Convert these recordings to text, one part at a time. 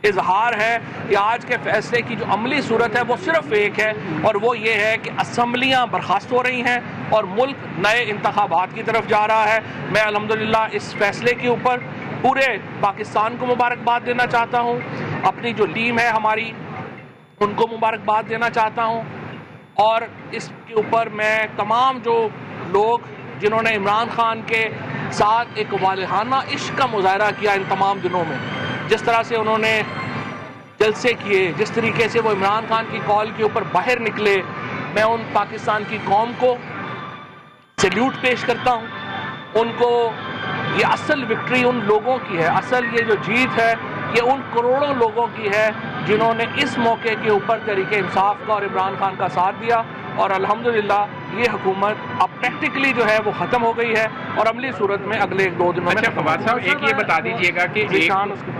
اظہار ہے کہ آج کے فیصلے کی جو عملی صورت ہے وہ صرف ایک ہے، اور وہ یہ ہے کہ اسمبلیاں برخاست ہو رہی ہیں اور ملک نئے انتخابات کی طرف جا رہا ہے۔ میں الحمدللہ اس فیصلے کے اوپر پورے پاکستان کو مبارکباد دینا چاہتا ہوں، اپنی جو ٹیم ہے ہماری ان کو مبارکباد دینا چاہتا ہوں، اور اس کے اوپر میں تمام جو لوگ جنہوں نے عمران خان کے ساتھ ایک والہانہ عشق کا مظاہرہ کیا ان تمام دنوں میں، جس طرح سے انہوں نے جلسے کیے، جس طریقے سے وہ عمران خان کی کال کے اوپر باہر نکلے، میں ان پاکستان کی قوم کو سیلیوٹ پیش کرتا ہوں۔ ان کو یہ اصل وکٹری ان لوگوں کی ہے، اصل یہ جو جیت ہے یہ ان کروڑوں لوگوں کی ہے جنہوں نے اس موقع کے اوپر تحریک انصاف کا اور عمران خان کا ساتھ دیا، اور الحمدللہ یہ حکومت اب پریکٹیکلی جو ہے وہ ختم ہو گئی ہے اور عملی صورت میں اگلے 1-2 دنوں میں۔ اچھا فواد صاحب، ایک یہ بتا دیجئے گا کہ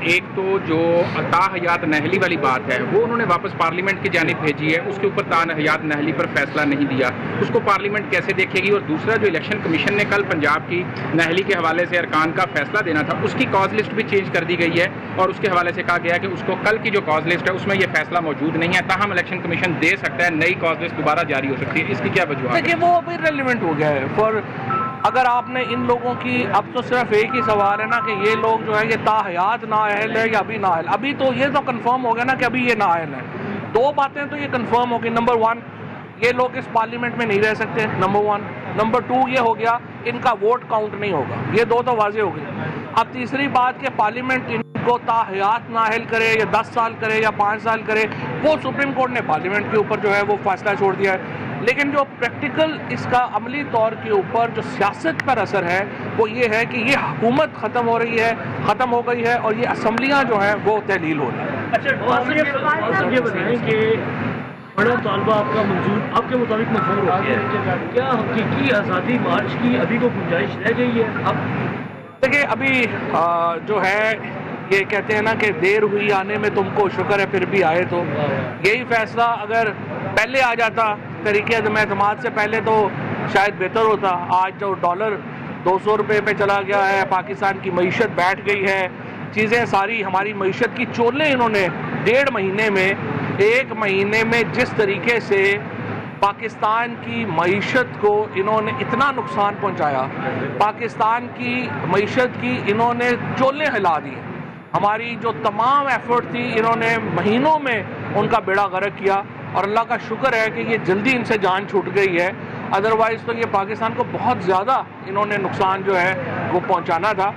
ایک تو جو حیات نہلی والی بات ہے وہ انہوں نے واپس پارلیمنٹ کی جانب بھیجی ہے، اس کے اوپر حیات نہلی پر فیصلہ نہیں دیا، اس کو پارلیمنٹ کیسے دیکھے گی؟ اور دوسرا جو الیکشن کمیشن نے کل پنجاب کی نہلی کے حوالے سے ارکان کا فیصلہ دینا تھا، اس کی کاز لسٹ بھی چینج کر دی گئی ہے اور اس کے حوالے سے کہا گیا کہ اس کو کل کی جو کاز لسٹ ہے اس میں یہ فیصلہ موجود نہیں ہے، تاہم الیکشن کمیشن دے سکتا ہے، نئی کاز لسٹ دوبارہ جاری ہو سکتی ہے، اس کی کیا وجوہات؟ دیکھیے وہ ابھی ریلیونٹ ہو گیا ہے، اور اگر آپ نے ان لوگوں کی، اب تو صرف ایک ہی سوال ہے نا کہ یہ لوگ جو ہے یہ تاحیات نااہل ہے یا ابھی نااہل، ابھی تو یہ تو کنفرم ہو گیا نا کہ ابھی یہ نااہل ہے۔ 2 باتیں تو یہ کنفرم ہو گئی، نمبر 1 یہ لوگ اس پارلیمنٹ میں نہیں رہ سکتے، نمبر 1، نمبر 2 یہ ہو گیا ان کا ووٹ کاؤنٹ نہیں ہوگا، یہ 2 تو واضح ہو گئی۔ اب تیسری بات کہ پارلیمنٹ ان کو تاحیات نااہل کرے یا 10 سال کرے یا 5 سال کرے، وہ سپریم کورٹ نے پارلیمنٹ کے اوپر جو ہے وہ فیصلہ چھوڑ دیا ہے، لیکن جو پریکٹیکل اس کا عملی طور کے اوپر جو سیاست پر اثر ہے وہ یہ ہے کہ یہ حکومت ختم ہو گئی ہے اور یہ اسمبلیاں جو ہیں وہ تحلیل ہو رہی ہیں۔ اچھا یہ بتائیں کہ بڑا طالبہ آپ کا منظور آپ کے مطابق منظور ہو گیا ہے، کیا حقیقی آزادی مارچ کی ابھی کو گنجائش رہ گئی ہے؟ اب دیکھیں ابھی جو ہے یہ کہتے ہیں نا کہ دیر ہوئی آنے میں تم کو شکر ہے پھر بھی آئے، تو یہی فیصلہ اگر پہلے آ جاتا طریقے عدم اعتماد سے پہلے تو شاید بہتر ہوتا۔ آج جو ڈالر 200 روپے پہ چلا گیا ہے، پاکستان کی معیشت بیٹھ گئی ہے، چیزیں ساری ہماری معیشت کی چولیں انہوں نے 1.5 مہینے میں 1 مہینے میں جس طریقے سے پاکستان کی معیشت کو انہوں نے اتنا نقصان پہنچایا، پاکستان کی معیشت کی انہوں نے چولیں ہلا دی، ہماری جو تمام ایفرٹ تھی انہوں نے مہینوں میں ان کا بیڑا غرق کیا، اور اللہ کا شکر ہے کہ یہ جلدی ان سے جان چھوٹ گئی ہے، ادروائز تو یہ پاکستان کو بہت زیادہ انہوں نے نقصان جو ہے وہ پہنچانا تھا۔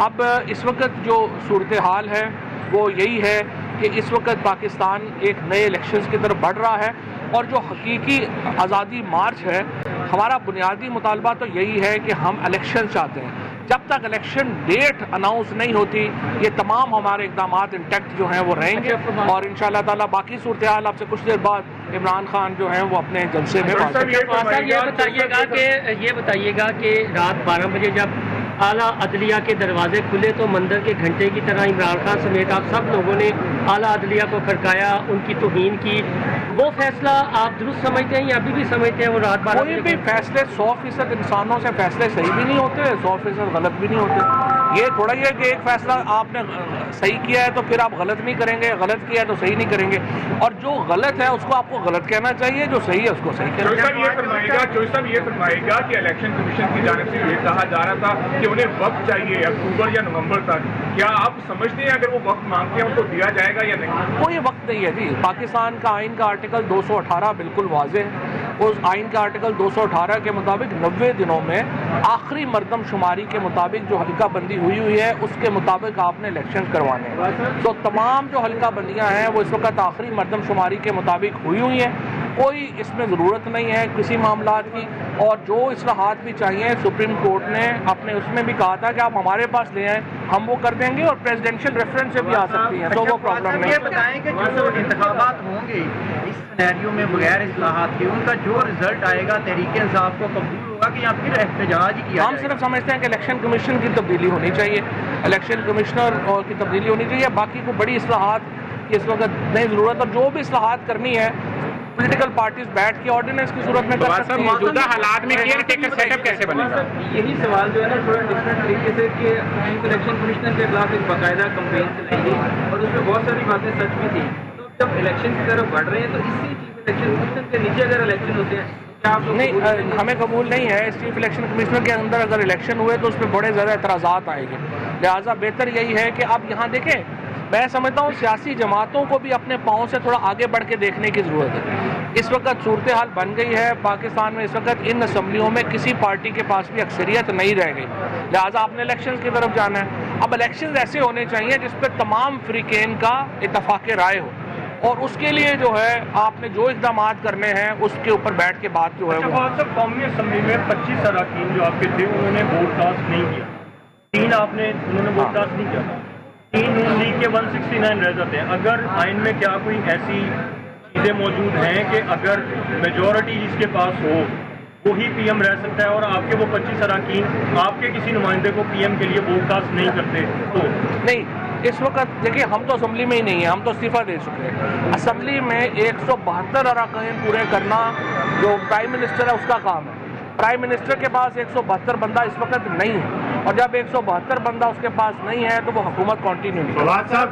اب اس وقت جو صورتحال ہے وہ یہی ہے کہ اس وقت پاکستان ایک نئے الیکشنز کی طرف بڑھ رہا ہے، اور جو حقیقی آزادی مارچ ہے ہمارا بنیادی مطالبہ تو یہی ہے کہ ہم الیکشن چاہتے ہیں، جب تک الیکشن ڈیٹ اناؤنس نہیں ہوتی یہ تمام ہمارے اقدامات انٹیکٹ جو ہیں وہ رہیں گے، اور انشاءاللہ تعالیٰ باقی صورتحال آپ سے کچھ دیر بعد عمران خان جو ہیں وہ اپنے جلسے میں بات کریں گے۔ یہ بتائیے گا کہ رات 12 بجے جب اعلیٰ عدلیہ کے دروازے کھلے تو مندر کے گھنٹے کی طرح عمران خان سمیت آپ سب لوگوں نے اعلیٰ عدلیہ کو کھڑکایا، ان کی توہین کی، وہ فیصلہ آپ درست سمجھتے ہیں یا ابھی بھی سمجھتے ہیں وہ رات 12 بجے؟ کوئی بھی فیصلے 100% انسانوں سے فیصلے صحیح بھی نہیں ہوتے، 100% غلط بھی نہیں ہوتے۔ یہ تھوڑا ہی ہے کہ ایک فیصلہ آپ نے صحیح کیا ہے تو پھر آپ غلط نہیں کریں گے، غلط کیا ہے تو صحیح نہیں کریں گے، اور جو غلط ہے اس کو آپ کو غلط کہنا چاہیے، جو صحیح ہے اس کو صحیح کہنا چاہیے۔ جوئی صاحب یہ فرمائے گا کہ الیکشن کمیشن کی جانب سے یہ کہا جا رہا تھا کہ انہیں وقت چاہیے اکتوبر یا نومبر تک، کیا آپ سمجھتے ہیں اگر وہ وقت مانگتے ہیں ان کو دیا جائے گا یا نہیں؟ کوئی وقت نہیں ہے جی، پاکستان کا آئین کا آرٹیکل 218 بالکل واضح ہے، اس آئین کا آرٹیکل 218 کے مطابق 90 دنوں میں آخری مردم شماری کے مطابق جو حلقہ بندی ہوئی ہے اس کے مطابق آپ نے الیکشن کروانے ہیں، تو تمام جو حلقہ بندیاں ہیں وہ اس وقت آخری مردم شماری کے مطابق ہوئی ہیں، کوئی اس میں ضرورت نہیں ہے کسی معاملات کی، اور جو اصلاحات بھی چاہیے سپریم کورٹ نے اپنے اس میں بھی کہا تھا کہ آپ ہمارے پاس لے آئیں، ہم وہ کر دیں گے، اور پریزیڈنشیل ریفرنس سے بھی آ سکتی ہیں، تو وہ پرابلم نہیں یہ بتائیں کہ جو انتخابات ہوں گے اس سینیریو میں بغیر اصلاحات کے ان کا جو رزلٹ آئے گا تحریک انصاف کو قبول ہوگا کہ یا پھر احتجاج کیا ہم صرف سمجھتے ہیں کہ الیکشن کمیشن کی تبدیلی ہونی چاہیے، الیکشن کمشنر کی تبدیلی ہونی چاہیے، باقی کو بڑی اصلاحات کی اس وقت نہیں ضرورت، اور جو بھی اصلاحات کرنی ہے पॉलिटिकल पार्टीज बैठ के ऑर्डिनेंस की सूरत में कर फवाद सकती साहब, हैं। मौजूदा हालात में केयर टेकर सेटअप कैसे बनेगा? यही सवाल जो है ना थोड़ा डिफरेंट तरीके से कि चीफ इलेक्शन कमिश्नर के खिलाफ एक बाकायदा कंपेन चलाई गई और उसमें बहुत सारी बातें सच भी थी। तो जब इलेक्शन की तरफ बढ़ रहे हैं तो इससे चीफ इलेक्शन कमिश्नर के नीचे अगर इलेक्शन होते हैं क्या आप लोग नहीं, हमें कबूल नहीं है। चीफ इलेक्शन कमिश्नर के अंदर अगर इलेक्शन हुए तो उस पर बड़े ज़्यादा एतराज़ात आएंगे। लिहाजा बेहतर यही है कि अब यहाँ देखें, मैं समझता हूँ सियासी जमातों को भी अपने पाँव से थोड़ा आगे बढ़ के देखने की ज़रूरत है। इस वक्त सूरत हाल बन गई है पाकिस्तान में, इस वक्त इन असम्बलियों में किसी पार्टी के पास भी अक्सरियत नहीं रह गई। लिहाजा आपने इलेक्शन की तरफ जाना है। अब इलेक्शन ऐसे होने चाहिए जिस पर तमाम फ़रीक़ैन का इत्तफ़ाक़ राय हो, और उसके लिए जो है आपने जो इक़दाम करने हैं उसके ऊपर बैठ के बात जो है वो। कौमी असम्बली में 25 अरकान जो आपके थे उन्होंने वोट कास्ट नहीं किया, 3 उन्होंने वोट कास्ट नहीं किया, 3 नून लीग के 169 रह जाते हैं। अगर आइन में क्या कोई ऐसी चीज़ें मौजूद हैं कि अगर मेजॉरिटी जिसके पास हो वही पीएम रह सकता है और आपके वो 25 अरकान आपके किसी नुमाइंदे को पीएम के लिए वोट कास्ट नहीं करते तो? नहीं, इस वक्त देखिए हम तो असम्बली में ही नहीं है, हम तो इस्तीफ़ा दे चुके हैं। असम्बली में 172 अरकान पूरे करना जो प्राइम मिनिस्टर है उसका काम है। प्राइम मिनिस्टर के पास 172 बंदा इस वक्त नहीं है, और जब 172 बंदा उसके पास नहीं है तो वो हुकूमत कंटिन्यू नहीं। फवाद साहब,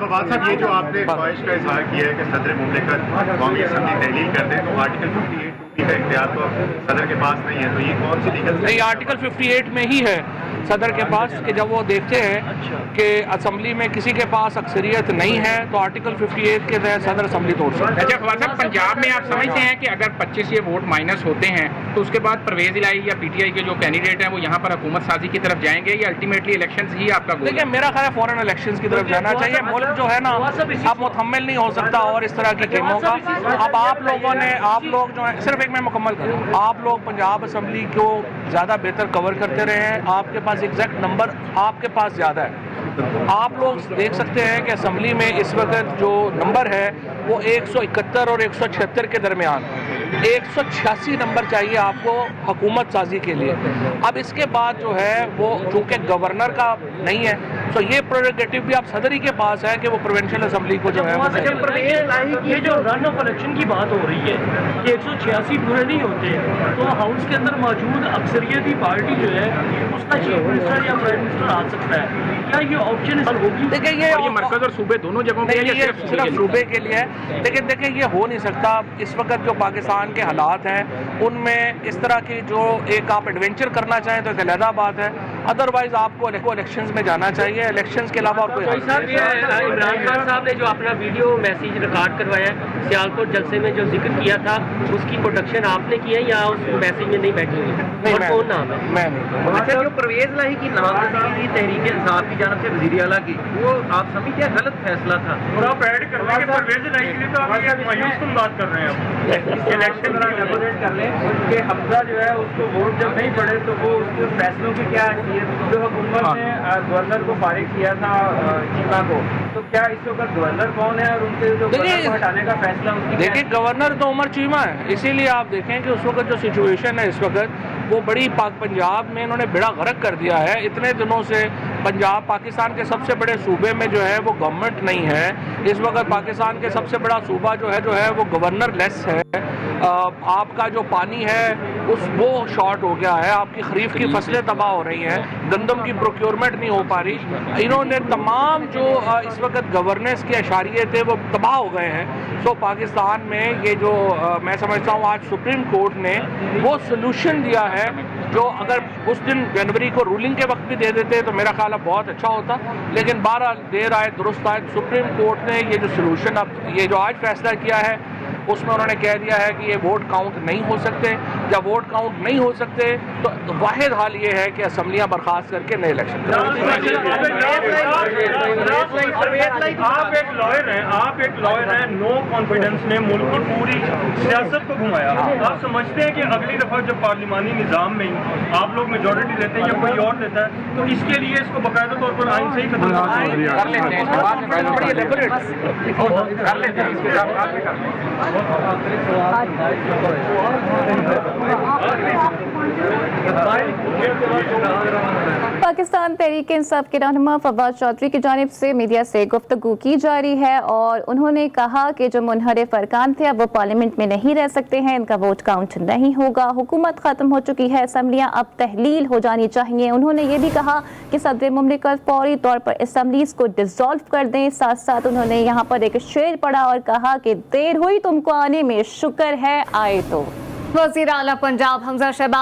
ये जो आपने ख्वाहिश का इजहार किया है कि सदर मुमलिकत कौमी असम्बली तहलील कर दें, तो आर्टिकल 58 का इख्तियार तो सदर के पास नहीं है, तो ये कौन सी लीगल? नहीं, आर्टिकल 58 में ही है सदर के पास कि जब वो देखते हैं कि असम्बली में किसी के पास अक्सरियत नहीं है तो आर्टिकल 58 के तहत सदर असम्बली तोड़ सकते हैं। अच्छा फवाद साहब, पंजाब में आप समझते हैं कि अगर 25 ये वोट माइनस होते हैं तो उसके बाद परवेज इलाही या पीटीआई के जो कैंडिडेट हैं वो यहाँ पर हुकूमत साजी की तरफ जाएंगे या अल्टीमेटली इलेक्शन ही आपका गोल है? देखिए, मेरा ख्याल है फौरन इलेक्शन की तरफ जाना चाहिए। मुल्क जो है ना अब मुतहम्मिल नहीं हो सकता और इस तरह की गेमों का। अब आप लोग जो है, सिर्फ एक मैं मुकम्मल करूँ, आप लोग पंजाब असम्बली को ज़्यादा बेहतर कवर करते रहे हैं, आपके पास एग्जैक्ट नंबर आपके पास ज़्यादा है। आप लोग देख सकते हैं कि असम्बली में इस वक्त जो नंबर है वो 171 और 176 के दरमियान, 186 नंबर चाहिए आपको हुकूमत साजी के लिए। अब इसके बाद जो है वो चूँकि गवर्नर का नहीं है तो ये प्रोरेगेटिव भी आप सदर ही के पास है कि वो प्रोविंशियल असम्बली को जो है वो ये जो रन ऑफ इलेक्शन की बात हो रही है कि 186 पूरे नहीं होते, तो हाउस के अंदर मौजूद अक्सरियती पार्टी जो है उसका चीफ मिनिस्टर या प्राइम मिनिस्टर आ सकता है। क्या ये ऑप्शन होगी? देखिए, ये मरकज और सूबे दोनों जगहों पे ये सिर्फ सूबे के लिए है, लेकिन देखिए ये हो नहीं सकता। इस वक्त जो पाकिस्तान के हालात हैं उनमें इस तरह की जो एक आप एडवेंचर करना चाहें तो एक अलहदा बात है, अदरवाइज आपको इलेक्शंस में जाना चाहिए। इलेक्शंस के अलावा और कोई हल नहीं। इमरान खान साहब ने जो अपना वीडियो मैसेज रिकॉर्ड करवाया सियालकोट जलसे में जो जिक्र किया था उसकी प्रोडक्शन आपने की है या उस मैसेज में नहीं बैठी हुई? नहीं, और कौन नाम है? मैं नहीं। अच्छा, जो परवेज लाही की नामजदगी तहरीक इंसाफ की जानब से वज़ीर आला की, वो आप समझते हैं गलत फैसला था? और आप ऐड कर रहे हैं कि परवेज इलाही के लिए तो आप ये मायूस तुम बात कर रहे हैं इलेक्शन एलाबोरेट कर लें कि हमजा जो है उसको वोट जब नहीं पड़े तो वो उसके फैसलों की क्या हैसियत, जो हुकूमत ने गवर्नर को फारिग किया था चीमा को, तो क्या इस वक्त गवर्नर कौन है और उनसे जो गवर्नर को हटाने का फैसला उसकी? देखिए, गवर्नर तो उमर चीमा है, इसीलिए आप देखें कि उस वक्त जो सिचुएशन है इस वक्त वो बड़ी पंजाब में इन्होंने बेड़ा गर्क कर दिया है। इतने दिनों से पंजाब पाकिस्तान के सबसे बड़े सूबे में जो है वो गवर्नमेंट नहीं है। इस वक्त पाकिस्तान के सबसे बड़ा सूबा जो है वो गवर्नर लेस है। आपका जो पानी है वो शॉर्ट हो गया है, आपकी खरीफ की फसलें तबाह हो रही हैं, गंदम की प्रोक्योरमेंट नहीं हो पा रही। इन्होंने तमाम जो इस वक्त गवर्नेंस के अशारिये थे वो तबाह हो गए हैं। तो पाकिस्तान में ये जो मैं समझता हूँ आज सुप्रीम कोर्ट ने वो सोल्यूशन दिया है जो अगर उस दिन जनवरी को रूलिंग के वक्त भी दे देते तो मेरा ख्याल है बहुत अच्छा होता, लेकिन 12 देर आए दुरुस्त आए। सुप्रीम कोर्ट ने ये जो सोल्यूशन अब ये जो आज फैसला किया है उसमें उन्होंने कह दिया है कि ये वोट काउंट नहीं हो सकते। जब वोट काउंट नहीं हो सकते तो वाहिद हाल ये है कि असम्बलियाँ बर्खास्त करके नए इलेक्शन आप एक लॉयर हैं, नो कॉन्फिडेंस ने मुल्क की पूरी सियासत को घुमाया। आप समझते हैं कि अगली दफा जब पार्लिमानी निज़ाम में आप लोग मेजॉरिटी लेते हैं या कोई और देता है तो इसके लिए इसको बाकायदा तौर पर आइन से ही खत्म कर लेते हैं, आज पाकिस्तान तहरीक-ए-इंसाफ के रहनुमा फवाद चौधरी की जानिब से मीडिया से गुफ्तगू की जा रही है और उन्होंने कहा कि जो मुनहरिफ अरकान थे अब वो पार्लियामेंट में नहीं रह सकते हैं, इनका वोट काउंट नहीं होगा, हुकूमत ख़त्म हो चुकी है, असम्बलियाँ अब तहलील हो जानी चाहिए। उन्होंने ये भी कहा कि सदर मुमलिकत फौरी तौर पर असम्बलीज़ को डिसॉल्व कर दें। साथ साथ उन्होंने यहाँ पर एक शेर पढ़ा और कहा कि देर हुई तुमको आने में, शुक्र है आए तो। वज़ीर आला पंजाब हमजा शहबाज